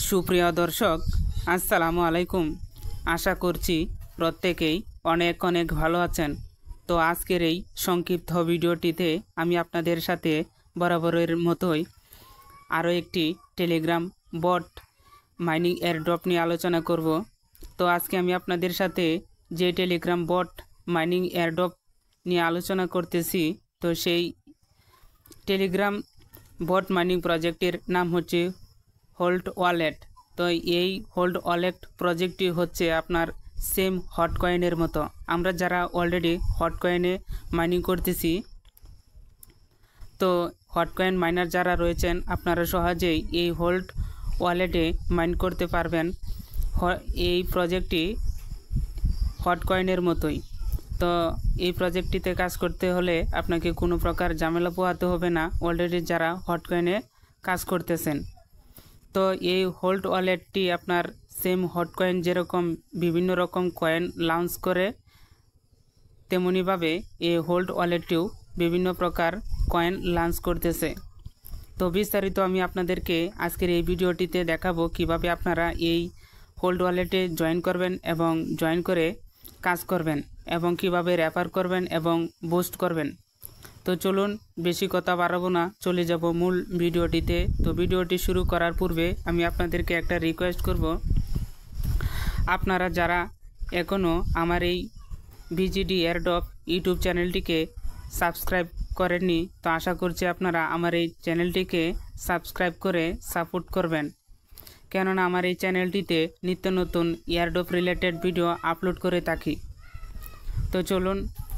সুপ্রিয় দর্শক আসসালামু আলাইকুম। আশা করছি প্রত্যেকেই অনেক অনেক ভালো আছেন। তো আজকের এই সংক্ষিপ্ত ভিডিওটিতে আমি আপনাদের সাথে বরাবরের মতোই আরও একটি টেলিগ্রাম বট মাইনিং এয়ারড্রপ নিয়ে আলোচনা করব। তো আজকে আমি আপনাদের সাথে যে টেলিগ্রাম বট মাইনিং এয়ারড্রপ নিয়ে আলোচনা করতেছি, তো সেই টেলিগ্রাম বট মাইনিং প্রজেক্টের নাম হচ্ছে হোল্ড ওয়ালেট। তো এই হোল্ড ওয়ালেট প্রজেক্টটি হচ্ছে আপনার সেম হট কয়েনের মতো। আমরা যারা অলরেডি হট কয়েনে মাইনিং করতেছি, তো হট কয়েন মাইনার যারা রয়েছেন আপনারা সহজেই এই হোল্ড ওয়ালেটে মাইন করতে পারবেন। এই প্রজেক্টটি হট কয়েনের মতোই। তো এই প্রজেক্টটিতে কাজ করতে হলে আপনাকে কোনো প্রকার ঝামেলা পোহাতে হবে না, অলরেডি যারা হট কয়েনে কাজ করতেছেন। তো এই হোল্ড ওয়ালেটটি আপনার সেম হট কয়েন যেরকম বিভিন্ন রকম কয়েন লঞ্চ করে, তেমনিভাবে এই হোল্ড ওয়ালেটটিও বিভিন্ন প্রকার কয়েন লঞ্চ করতেছে। তো বিস্তারিত আমি আপনাদেরকে আজকের এই ভিডিওটিতে দেখাবো কিভাবে আপনারা এই হোল্ড ওয়ালেটে জয়েন করবেন এবং জয়েন করে কাজ করবেন এবং কিভাবে রেফার করবেন এবং বুস্ট করবেন। তো চলুন বেশি কথা বাড়াবো না, চলে যাব মূল ভিডিওটিতে। তো ভিডিওটি শুরু করার পূর্বে আমি আপনাদেরকে একটা রিকোয়েস্ট করব, আপনারা যারা এখনও আমার এই ভিজিডি এয়ারড্রপ ইউটিউব চ্যানেলটিকে সাবস্ক্রাইব করেননি, তো আশা করছি আপনারা আমার এই চ্যানেলটিকে সাবস্ক্রাইব করে সাপোর্ট করবেন, কেননা আমার এই চ্যানেলটিতে নিত্য নতুন এয়ারড্রপ রিলেটেড ভিডিও আপলোড করে থাকি। তো চলুন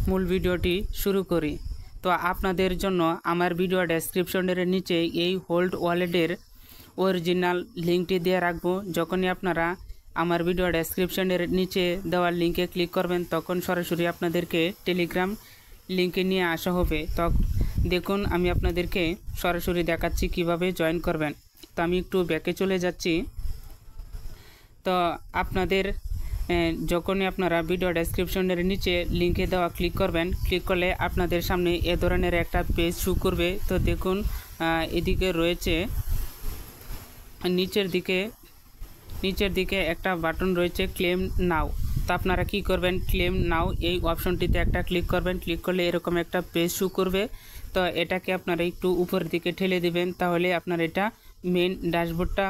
মূল ভিডিওটি শুরু করি। তো আপনাদের জন্য আমার ভিডিও ডেসক্রিপশনের নিচে এই হোল্ড ওয়ালেটের অরিজিনাল লিঙ্কটি দিয়ে রাখবো। যখনই আপনারা আমার ভিডিও ডেসক্রিপশনের নিচে দেওয়ার লিঙ্কে ক্লিক করবেন, তখন সরাসরি আপনাদেরকে টেলিগ্রাম লিঙ্কে নিয়ে আসা হবে। তো দেখুন আমি আপনাদেরকে সরাসরি দেখাচ্ছি কিভাবে জয়েন করবেন। তো আমি একটু ব্যাকে চলে যাচ্ছি। তো আপনাদের যখনই আপনারা ভিডিও ডেসক্রিপশনের নিচে লিঙ্কে দেওয়া ক্লিক করবেন, ক্লিক করলে আপনাদের সামনে এ ধরনের একটা পেজ শো করবে। তো দেখুন এদিকে রয়েছে নিচের দিকে একটা বাটন রয়েছে ক্লেম নাও। তো আপনারা কি করবেন, ক্লেম নাও এই অপশনটিতে একটা ক্লিক করবেন। ক্লিক করলে এরকম একটা পেজ শো করবে। তো এটাকে আপনারা একটু উপরের দিকে ঠেলে দিবেন, তাহলে আপনার এটা মেন ড্যাশবোর্ডটা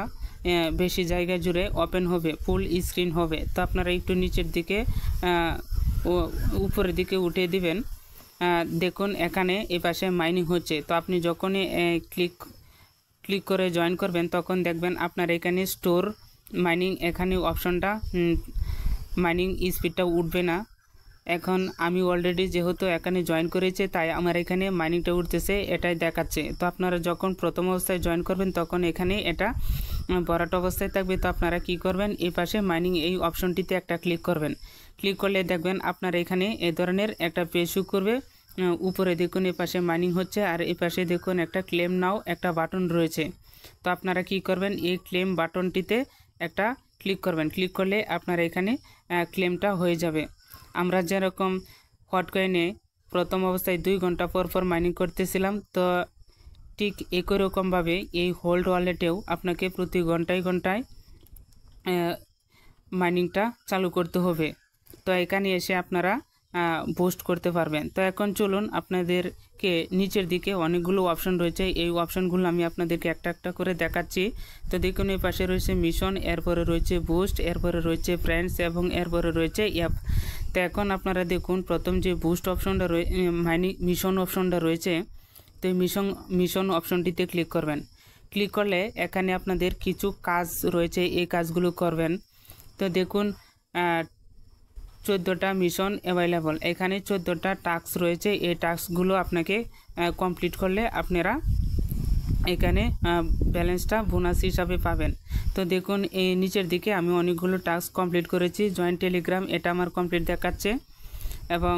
বেশি জায়গা জুড়ে ওপেন হবে, ফুল স্ক্রিন হবে। তো আপনারা একটু নিচের দিকে উপরের দিকে উঠে দিবেন। দেখুন এখানে এই পাশে মাইনিং হচ্ছে। তো আপনি যখনই ক্লিক করে জয়েন করবেন, তখন দেখবেন আপনার এখানে স্টোর মাইনিং এখানে অপশনটা মাইনিং স্পিডটা উঠবে না। এখন আমি অলরেডি যেহেতু এখানে জয়েন করেছি, তাই আমার এখানে মাইনিংটা উঠতেছে, এটাই দেখাচ্ছে। তো আপনারা যখন প্রথম অবস্থায় জয়েন করবেন, তখন এখানে এটা ভরাট অবস্থায় থাকবে। তো আপনারা কি করবেন, এই পাশে মাইনিং এই অপশনটিতে একটা ক্লিক করবেন। ক্লিক করলে দেখবেন আপনার এখানে এই ধরনের একটা পেজ শো করবে। উপরে দেখুন এই পাশে মাইনিং হচ্ছে, আর এই পাশে দেখুন একটা ক্লেম নাও একটা বাটন রয়েছে। তো আপনারা কি করবেন, এই ক্লেম বাটনটিতে একটা ক্লিক করবেন। ক্লিক করলে আপনার এখানে ক্লেমটা হয়ে যাবে। আমরা যেরকম হট কয়েনে প্রথম অবস্থায় 2 ঘন্টা পর পর মাইনিং করতেছিলাম, তো ঠিক একই রকমভাবে এই হোল্ড ওয়ালেটেও আপনাকে প্রতি ঘন্টায় মাইনিংটা চালু করতে হবে। তো এখানে এসে আপনারা বুস্ট করতে পারবেন। তো এখন চলুন আপনাদেরকে নিচের দিকে অনেকগুলো অপশন রয়েছে, এই অপশনগুলো আমি আপনাদেরকে একটা একটা করে দেখাচ্ছি। তো দেখুন এই পাশে রয়েছে মিশন, এরপরে রয়েছে বুস্ট, এরপরে রয়েছে ফ্রেন্ডস এবং এরপরে রয়েছে অ্যাপ। তো এখন আপনারা দেখুন প্রথম যে বুস্ট অপশনটা মিশন অপশনটা রয়েছে, তো মিশন অপশনটিতে ক্লিক করবেন। ক্লিক করলে এখানে আপনাদের কিছু কাজ রয়েছে, এই কাজগুলো করবেন। তো দেখুন 14টা মিশন অ্যাভেলেবল, এখানে 14টা টাস্ক রয়েছে। এই টাস্কগুলো আপনাকে কমপ্লিট করলে আপনারা এখানে ব্যালেন্সটা বোনাস হিসাবে পাবেন। তো দেখুন এই নিচের দিকে আমি অনেকগুলো টাস্ক কমপ্লিট করেছি। জয়েন টেলিগ্রাম এটা আমার কমপ্লিট দেখাচ্ছে, এবং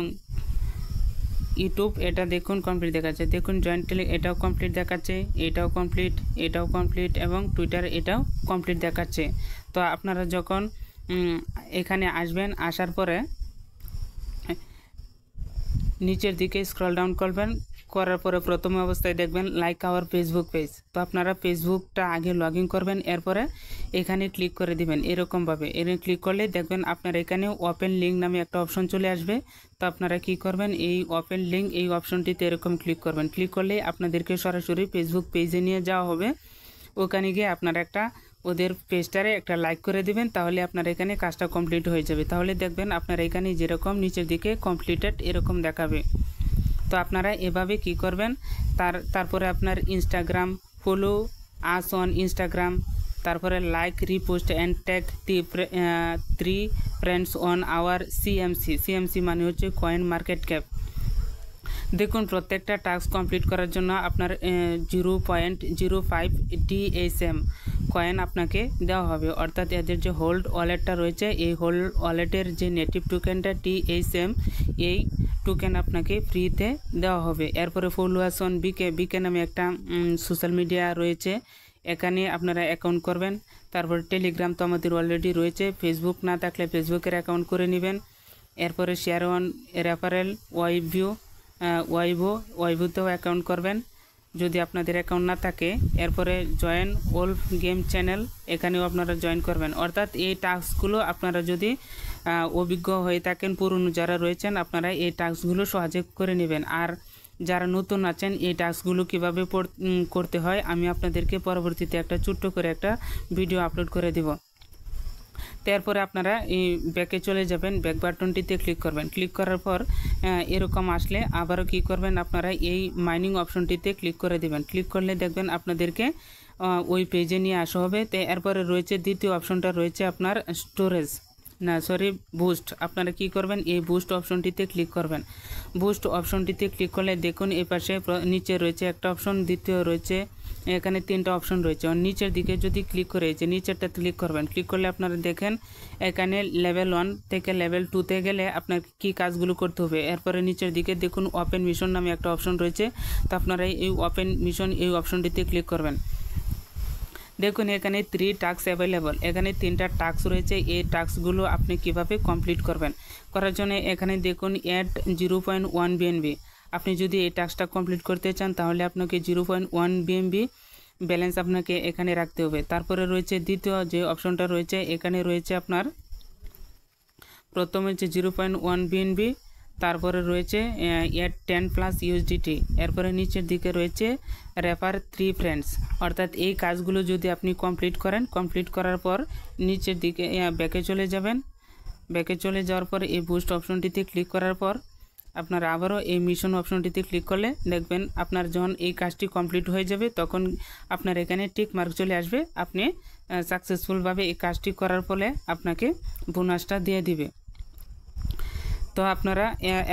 ইউটিউব এটা দেখুন কমপ্লিট দেখাচ্ছে। দেখুন জয়েন এটাও কমপ্লিট দেখাচ্ছে, এটাও কমপ্লিট এবং টুইটার এটাও কমপ্লিট দেখাচ্ছে। তো আপনারা যখন এখানে আসবেন, আসার পরে নিচের দিকে স্ক্রল ডাউন করবেন, করার পরে প্রথম অবস্থায় দেখবেন লাইক আওয়ার ফেসবুক পেজ। তো আপনারা ফেসবুকটা আগে লগ ইন করবেন, এরপরে এখানে ক্লিক করে দিবেন এরকমভাবে। ক্লিক করলে দেখবেন আপনার এখানে ওপেন লিঙ্ক নামে একটা অপশন চলে আসবে। তো আপনারা কি করবেন, এই ওপেন লিঙ্ক এই অপশনটিতে এরকম ক্লিক করবেন। ক্লিক করলে আপনাদেরকে সরাসরি ফেসবুক পেজে নিয়ে যাওয়া হবে। ওখানে গিয়ে আপনারা ওদের পেজটারে একটা লাইক করে দিবেন, তাহলে আপনার এখানে কাজটা কমপ্লিট হয়ে যাবে। তাহলে দেখবেন আপনার এখানে যেরকম নিচের দিকে কমপ্লিটেড এরকম দেখাবে। তো আপনারা এভাবে কি করবেন, তারপরে আপনার Instagram follow us on Instagram, তারপরে like repost and tag 3 friends on our CMC মানে হচ্ছে কয়েন মার্কেট ক্যাপ। দেখুন প্রত্যেকটা টাস্ক কমপ্লিট করার জন্য আপনার 0.05 TSM কয়েন আপনাকে দেওয়া হবে, অর্থাৎ এদের যে হোল্ড ওয়ালেটটা রয়েছে এই হোল্ড ওয়ালেটের যে নেটিভ টোকেনটা TSM এই টোকেন আপনাকে ফ্রিতে দেওয়া হবে। এরপরে ফলোয়ার্স অন বিকে নামে একটা সোশ্যাল মিডিয়া রয়েছে, এখানে আপনারা অ্যাকাউন্ট করবেন। তারপর টেলিগ্রাম তো আমাদের অলরেডি রয়েছে, ফেসবুক না থাকলে ফেসবুকের অ্যাকাউন্ট করে নেবেন। এরপরে শেয়ার অন রেফারেল ওয়াইভোতেও অ্যাকাউন্ট করবেন যদি আপনাদের অ্যাকাউন্ট না থাকে। এরপরে জয়েন ওল্ফ গেম চ্যানেল, এখানেও আপনারা জয়েন করবেন। অর্থাৎ এই টাস্কগুলো আপনারা যদি অভিজ্ঞ হয়ে থাকেন, পুরনো যারা রয়েছেন আপনারা এই টাস্কগুলো সহজে করে নেবেন। আর যারা নতুন আছেন এই টাস্কগুলো কীভাবে করতে হয় আমি আপনাদেরকে পরবর্তীতে একটা ছোট্ট করে একটা ভিডিও আপলোড করে দেব। তারপরে আপনারা এই ব্যাকে চলে যাবেন, ব্যাক বাটনটিতে ক্লিক করবেন। ক্লিক করার পর এরকম আসলে আবারও কি করবেন, আপনারা এই মাইনিং অপশনটিতে ক্লিক করে দেবেন। ক্লিক করলে দেখবেন আপনাদেরকে ওই পেজে নিয়ে আসা হবে। তো এরপরে রয়েছে দ্বিতীয় অপশনটা রয়েছে আপনার বুস্ট। আপনারা কি করবেন, এই বুস্ট অপশনটিতে ক্লিক করবেন। বুস্ট অপশনটিতে ক্লিক করলে দেখুন এই পাশে নিচে রয়েছে একটা অপশন, দ্বিতীয় রয়েছে, এখানে 3টা অপশন রয়েছে। নিচের দিকে যদি ক্লিক করে যে নিচেরটা ক্লিক করবেন, ক্লিক করলে আপনারা দেখেন এখানে লেভেল 1 থেকে লেভেল 2তে গেলে আপনার কি কাজগুলো করতে হবে। এরপরে নিচের দিকে দেখুন ওপেন মিশন নামে একটা অপশন রয়েছে, তো আপনারা এই ওপেন মিশন এই অপশনটিতে ক্লিক করবেন। দেখুন এখানে 3 টাস্ক অ্যাভেলেবল, এখানে 3টা টাস্ক রয়েছে। এই টাস্কগুলো আপনি কিভাবে কমপ্লিট করবেন, করার জন্য এখানে দেখুন অ্যাড 0.1 BNB। আপনি যদি এই টাস্কটা কমপ্লিট করতে চান তাহলে আপনাকে 0.1 BNB ব্যালেন্স আপনাকে এখানে রাখতে হবে। তারপরে রয়েছে দ্বিতীয় যে অপশনটা রয়েছে, এখানে রয়েছে আপনার প্রথমে হচ্ছে 0.1 BNB, তারপরে রয়েছে অ্যাড 10+ USDT। এরপরে নিচের দিকে রয়েছে রেফার 3 ফ্রেন্ডস। অর্থাৎ এই কাজগুলো যদি আপনি কমপ্লিট করেন, কমপ্লিট করার পর নিচের দিকে ব্যাকে চলে যাবেন। ব্যাকে চলে যাওয়ার পর এই বুস্ট অপশনটিতে ক্লিক করার পর আপনারা আবারও এই মিশন অপশনটিতে ক্লিক করলে দেখবেন আপনার যখন এই কাজটি কমপ্লিট হয়ে যাবে তখন আপনার এখানে টিক মার্ক চলে আসবে, আপনি সাকসেসফুলভাবে এই কাজটি করার ফলে আপনাকে বোনাসটা দিয়ে দিবে। তো আপনারা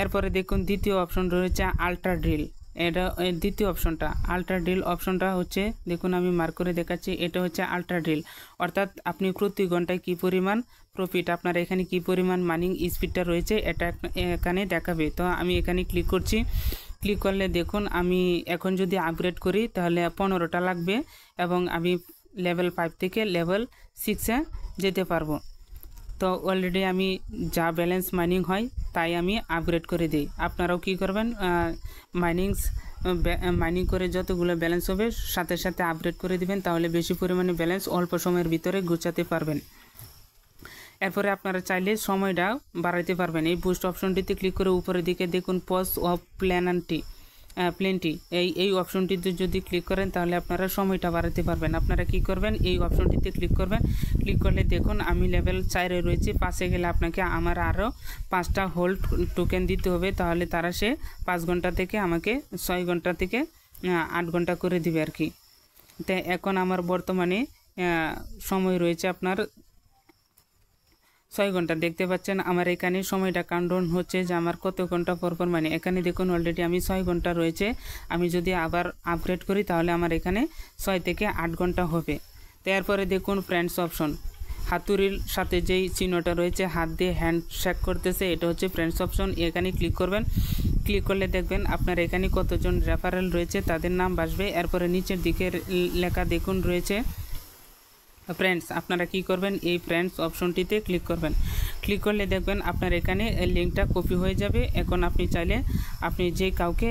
এরপরে দেখুন দ্বিতীয় অপশন রয়েছে আল্ট্রা ড্রিল। এটা দ্বিতীয় অপশনটা আল্ট্রা ড্রিল অপশনটা হচ্ছে, দেখুন আমি মার্ক করে দেখাচ্ছি, এটা হচ্ছে আল্ট্রা ড্রিল। অর্থাৎ আপনি প্রতি ঘন্টায় কী পরিমাণ প্রফিট, আপনার এখানে কি পরিমাণ মাইনিং স্পিডটা রয়েছে এটা এখানে দেখাবে। তো আমি এখানে ক্লিক করছি। ক্লিক করলে দেখুন আমি এখন যদি আপগ্রেড করি তাহলে 15টা লাগবে এবং আমি লেভেল 5 থেকে লেভেল 6-এ যেতে পারবো। তো অলরেডি আমি যা ব্যালেন্স মাইনিং হয় তাই আমি আপগ্রেড করে দিই। আপনারাও কি করবেন, মাইনিং করে যতগুলো ব্যালেন্স হবে সাথে সাথে আপগ্রেড করে দিবেন, তাহলে বেশি পরিমাণে ব্যালেন্স অল্প সময়ের ভিতরে গুছাতে পারবেন। এরপরে আপনারা চাইলে সময়টা বাড়াইতে পারবেন। এই বুস্ট অপশনটিতে ক্লিক করে উপরের দিকে দেখুন পজ অফ প্লেন্টি এই অপশনটিতে যদি ক্লিক করেন তাহলে আপনারা সময়টা বাড়াতে পারবেন। আপনারা কি করবেন, এই অপশনটিতে ক্লিক করবেন। ক্লিক করলে দেখুন আমি লেভেল 4-এ রয়েছি, 5-এ গেলে আপনাকে আমার আরও 5টা হোল্ড টোকেন দিতে হবে, তাহলে তারা সে 5 ঘন্টা থেকে আমাকে 6 ঘন্টা থেকে 8 ঘন্টা করে দিবে আর কি। তো এখন আমার বর্তমানে সময় রয়েছে আপনার 6 ঘন্টা। দেখতে পাচ্ছেন আমার এখানে সময়টা কাউন্টডাউন হচ্ছে যে আমার কত ঘন্টা পর মানে এখানে দেখুন অলরেডি আমি 6 ঘন্টা রয়েছে। আমি যদি আবার আপগ্রেড করি তাহলে আমার এখানে 6 থেকে 8 ঘন্টা হবে। তো এরপরে দেখুন ফ্রেন্ডস অপশন, হাতুড়ির সাথে যেই চিহ্নটা রয়েছে হাত দিয়ে হ্যান্ডশেক করতেছে, এটা হচ্ছে ফ্রেন্ডস অপশন। এখানে ক্লিক করবেন। ক্লিক করলে দেখবেন আপনার এখানে কতজন রেফারেল রয়েছে তাদের নাম আসবে। এরপরে নিচের দিকে লেখা দেখুন রয়েছে ফ্রেন্ডস। আপনারা কি করবেন, এই ফ্রেন্ডস অপশনটিতে ক্লিক করবেন। ক্লিক করলে দেখবেন আপনার এখানে লিঙ্কটা কপি হয়ে যাবে। এখন আপনি চাইলে আপনি যে কাউকে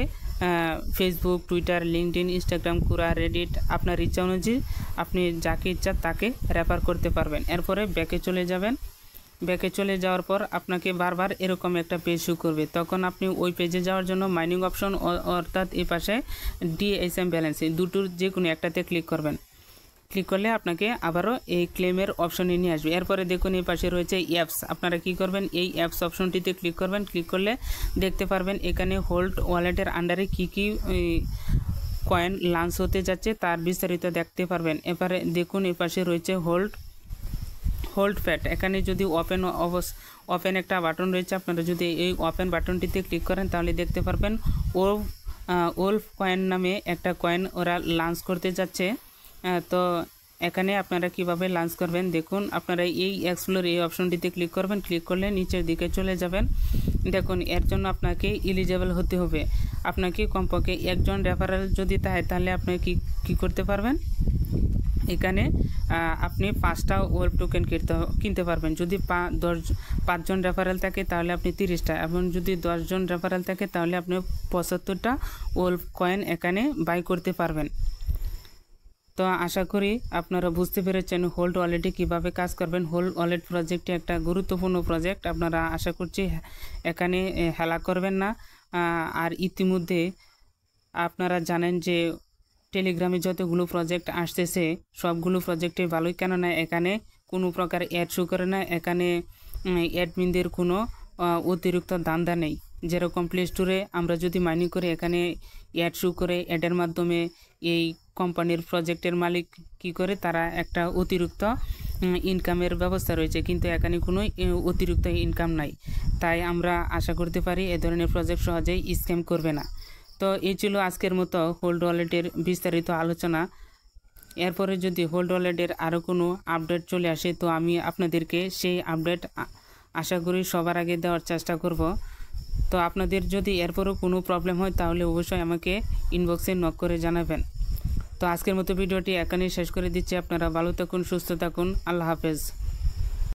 Facebook, Twitter, LinkedIn, Instagram, Quora, Reddit আপনার ইচ্ছা অনুযায়ী আপনি যাকে ইচ্ছা তাকে রেফার করতে পারবেন। এরপরে ব্যাকে চলে যাবেন। ব্যাকে চলে যাওয়ার পর আপনাকে বারবার এরকম একটা পেজ শো করবে। তখন আপনি ওই পেজে যাওয়ার জন্য মাইনিং অপশন অর্থাৎ এই পাশে DSM ব্যালেন্স এই দুটোর যে কোনো একটাতে ক্লিক করবেন। ক্লিক করলে আপনাকে আবারও এই ক্লেমের অপশনে নিয়ে আসবে। এরপরে দেখুন এই পাশে রয়েছে অ্যাপস। আপনারা কি করবেন, এই অ্যাপস অপশনটিতে ক্লিক করবেন। ক্লিক করলে দেখতে পারবেন এখানে হোল্ড ওয়ালেটের আন্ডারে কি কি কয়েন লঞ্চ হতে যাচ্ছে তার বিস্তারিত দেখতে পারবেন। এবারে দেখুন এই পাশে রয়েছে হোল্ড প্যাড। এখানে যদি ওপেন একটা বাটন রয়েছে, আপনারা যদি এই ওপেন বাটনটিতে ক্লিক করেন তাহলে দেখতে পারবেন ওলফ কয়েন নামে একটা কয়েন ওরা লঞ্চ করতে যাচ্ছে। তো এখানে আপনারা কিভাবে লঞ্চ করবেন দেখুন, আপনারা এই এক্সপ্লোর এই অপশনটিতে ক্লিক করবেন। ক্লিক করলে নিচের দিকে চলে যাবেন। দেখুন এর জন্য আপনাকে এলিজিবল হতে হবে। আপনাকে কমপক্ষে একজন রেফারেল যদি থাকে তাহলে আপনি কি করতে পারবেন, এখানে আপনি 5টা ওয়েব টোকেন কিনতে পারবেন। যদি 5জন রেফারেল থাকে তাহলে আপনি 30টা, এবং যদি 10 জন রেফারেল থাকে তাহলে আপনি 75টা ওয়েব কয়েন এখানে বাই করতে পারবেন। তো আশা করি আপনারা বুঝতে পেরেছেন হোল্ড ওয়ালেটে কীভাবে কাজ করবেন। হোল্ড ওয়ালেট প্রজেক্টটি একটা গুরুত্বপূর্ণ প্রজেক্ট। আপনারা আশা করছি এখানে হেলা করবেন না। আর ইতিমধ্যে আপনারা জানেন যে টেলিগ্রামে যতগুলো প্রজেক্ট আসতেছে সবগুলো প্রজেক্টে ভালোই, কেননা এখানে কোনো প্রকার অ্যাড শো করে না। এখানে অ্যাডমিনদের কোনো অতিরিক্ত দান্দা নেই। যেরকম প্লে স্টোরে আমরা যদি মাইনিং করি এখানে অ্যাড শো করে, অ্যাডের মাধ্যমে এই কোম্পানির প্রজেক্টের মালিক কি করে, তারা একটা অতিরিক্ত ইনকামের ব্যবস্থা রয়েছে, কিন্তু এখানে কোনো অতিরিক্ত ইনকাম নাই। তাই আমরা আশা করতে পারি এ ধরনের প্রজেক্ট সহজেই স্ক্যাম করবে না। তো এই ছিল আজকের মতো হোল্ড ওয়ালেটের বিস্তারিত আলোচনা। এরপরে যদি হোল্ড ওয়ালেটের আরও কোনো আপডেট চলে আসে তো আমি আপনাদেরকে সেই আপডেট আশা করি সবার আগে দেওয়ার চেষ্টা করব। তো আপনাদের যদি এরপরও কোনো প্রবলেম হয় তাহলে অবশ্যই আমাকে ইনবক্সে নক করে জানাবেন। তো আজকের মতো ভিডিওটি এখানেই শেষ করে দিচ্ছি। আপনারা ভালো থাকুন, সুস্থ থাকুন। আল্লাহ হাফেজ।